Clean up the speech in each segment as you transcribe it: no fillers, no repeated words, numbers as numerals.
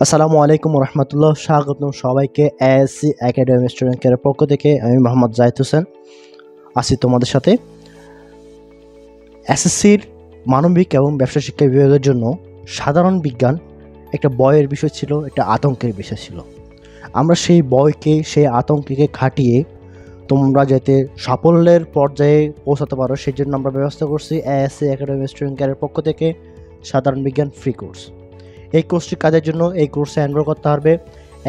আসসালামু আলাইকুম রহমতুল্লাহ, স্বাগতম সবাইকে এএসসি একাডেমি স্টুডেন্ট কেয়ারের পক্ষ থেকে। আমি মোহাম্মদ জাহিদ হোসেন আছি তোমাদের সাথে। এসএসসির মানবিক এবং ব্যবসা শিক্ষা বিভাগের জন্য সাধারণ বিজ্ঞান একটা বয়ের বিষয় ছিল, একটা আতঙ্কের বিষয় ছিল। আমরা সেই বয়কে, সেই আতঙ্ককে খাটিয়ে তোমরা যাতে সাফল্যের পর্যায়ে পৌঁছাতে পারো সেই জন্য আমরা ব্যবস্থা করছি এএসসি একাডেমি স্টুডেন্ট কেয়ারের পক্ষ থেকে সাধারণ বিজ্ঞান ফ্রি কোর্স। এই কোর্সটি কাজের জন্য এই কোর্সে এনরোল করতে হবে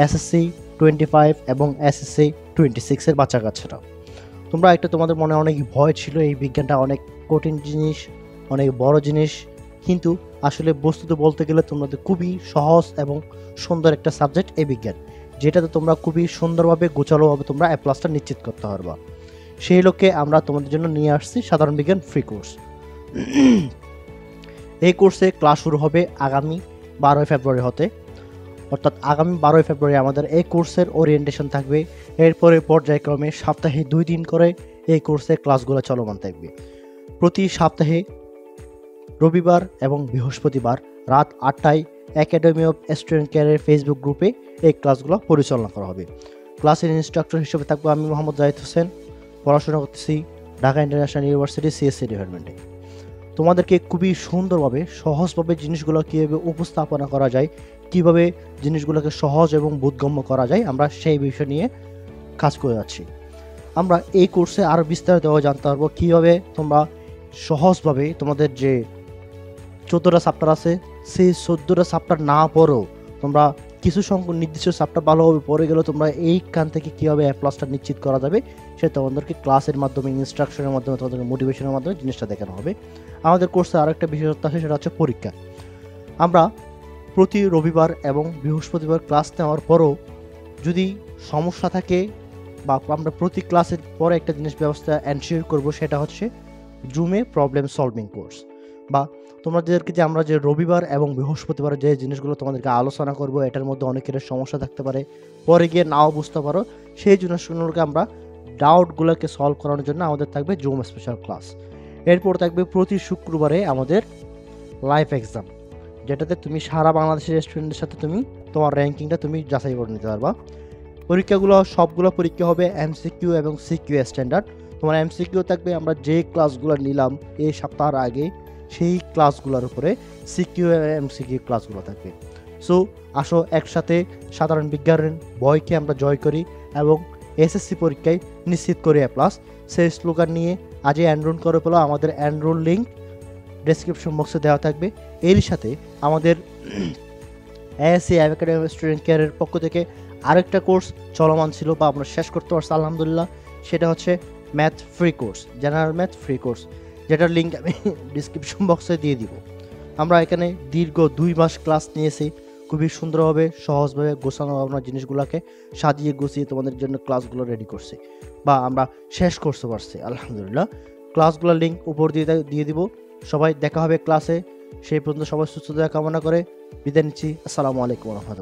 এসএসসি 25 এবং এসএসসি 26-এর বাচ্চা কাচ্চারা। তোমরা একটা, তোমাদের মনে অনেক ভয় ছিল এই বিজ্ঞানটা অনেক কঠিন জিনিস, অনেক বড় জিনিস, কিন্তু আসলে বস্তুত বলতে গেলে তোমাদের খুবই সহজ এবং সুন্দর একটা সাবজেক্ট এই বিজ্ঞান, যেটাতে তোমরা খুবই সুন্দরভাবে গোছালোভাবে তোমরা এ প্লাসটা নিশ্চিত করতে পারবা। সেই লক্ষ্যে আমরা তোমাদের জন্য নিয়ে আসছি সাধারণ বিজ্ঞান ফ্রি কোর্স। এই কোর্সে ক্লাস শুরু হবে আগামী 12 ফেব্রুয়ারি হতে, অর্থাৎ আগামী 12 ফেব্রুয়ারি আমাদের এই কোর্সের ওরিয়েন্টেশন থাকবে। এরপরে পর্যায়ক্রমে সপ্তাহে 2 দিন করে এই কোর্সের ক্লাসগুলো চলমান থাকবে। প্রতি সপ্তাহে রবিবার এবং বৃহস্পতিবার রাত 8টায় একাডেমি অফ স্টুডেন্ট কেয়ারের ফেসবুক গ্রুপে এই ক্লাসগুলো পরিচালনা করা হবে। ক্লাসের ইনস্ট্রাক্টর হিসেবে থাকবো আমি মোহাম্মদ জাহিদ হোসেন, পড়াশোনা করতেছি ঢাকা ইন্টারন্যাশনাল ইউনিভার্সিটি সিএসসি ডিপার্টমেন্টে। তোমাদেরকে খুবই সুন্দরভাবে সহজভাবে জিনিসগুলো কীভাবে উপস্থাপনা করা যায়, কিভাবে জিনিসগুলোকে সহজ এবং বোধগম্য করা যায়, আমরা সেই বিষয় নিয়ে কাজ করে যাচ্ছি। আমরা এই কোর্সে আরও বিস্তারিতভাবে জানতে পারবো কীভাবে তোমরা সহজভাবে তোমাদের যে 14টা চ্যাপ্টার আছে সেই 14টা চ্যাপ্টার না পড়েও তোমরা কিছু সংখ্যক নির্দিষ্ট চ্যাপ্টার ভালোভাবে পড়ে গেলেও তোমরা এইখান থেকে কীভাবে এ প্লাসটা নিশ্চিত করা যাবে সেটা তোমাদেরকে ক্লাসের মাধ্যমে, ইনস্ট্রাকশনের মাধ্যমে, তোমাদেরকে মোটিভেশনের মাধ্যমে জিনিসটা দেখানো হবে। আমাদের কোর্সে আরেকটা বিশেষত্ব আছে, সেটা হচ্ছে পরীক্ষা। আমরা প্রতি রবিবার এবং বৃহস্পতিবার ক্লাস নেওয়ার পরও যদি সমস্যা থাকে বা আমরা প্রতি ক্লাসের পরে একটা জিনিস ব্যবস্থা এনশিওর করব, সেটা হচ্ছে জুমে প্রবলেম সলভিং কোর্স। বা তোমাদেরকে যে আমরা যে রবিবার এবং বৃহস্পতিবার যে জিনিসগুলো তোমাদেরকে আলোচনা করব, এটার মধ্যে অনেকের সমস্যা থাকতে পারে, পরে গিয়ে নাও বুঝতে পারো, সেই জিনিসগুলোকে আমরা ডাউটগুলোকে সলভ করানোর জন্য আমাদের থাকবে জুম স্পেশাল ক্লাস। এরপর থাকবে প্রতি শুক্রবারে আমাদের লাইভ এক্সাম, যেটাতে তুমি সারা বাংলাদেশের স্টুডেন্টের সাথে তুমি তোমার র্যাঙ্কিংটা তুমি যাচাই করে নিতে পারবা। পরীক্ষাগুলো সবগুলো পরীক্ষা হবে এমসিকিউ এবং সিকিউ স্ট্যান্ডার্ড। তোমার এমসিকিউ থাকবে আমরা যে ক্লাসগুলো নিলাম এই সপ্তাহের আগে সেই ক্লাসগুলোর উপরে, সিকিউ এমসিকিউ ক্লাসগুলো থাকবে। সো আসো একসাথে সাধারণ বিজ্ঞানের ভয়কে আমরা জয় করি এবং এসএসসি পরীক্ষায় নিশ্চিত করি এ প্লাস। সেই স্লোগান নিয়ে আজই এনরোল করে ফেলো। আমাদের এনরোল লিঙ্ক ডেসক্রিপশন বক্সে দেওয়া থাকবে। এর সাথে আমাদের এএসসি একাডেমি স্টুডেন্ট কেয়ারের পক্ষ থেকে আরেকটা কোর্স চলমান ছিল বা আমরা শেষ করতে পারছি আলহামদুলিল্লাহ, সেটা হচ্ছে math free course, general math free course, যেটার লিঙ্ক আমি ডিসক্রিপশন বক্সে দিয়ে দিব। আমরা এখানে দীর্ঘ 2 মাস ক্লাস নিয়েছি, খুবই সুন্দরভাবে সহজভাবে গোছানো আমরা জিনিসগুলোকে সাজিয়ে গুছিয়ে তোমাদের জন্য ক্লাসগুলো রেডি করছি বা আমরা শেষ করতে পারছি আলহামদুলিল্লাহ। ক্লাসগুলোর লিঙ্ক উপর দিয়ে দিব। সবাই দেখা হবে ক্লাসে। সেই পর্যন্ত সবাই সুস্থতা কামনা করে বিদায় নিচ্ছি। আসসালামু আলাইকুম রহমতুল্লাহ।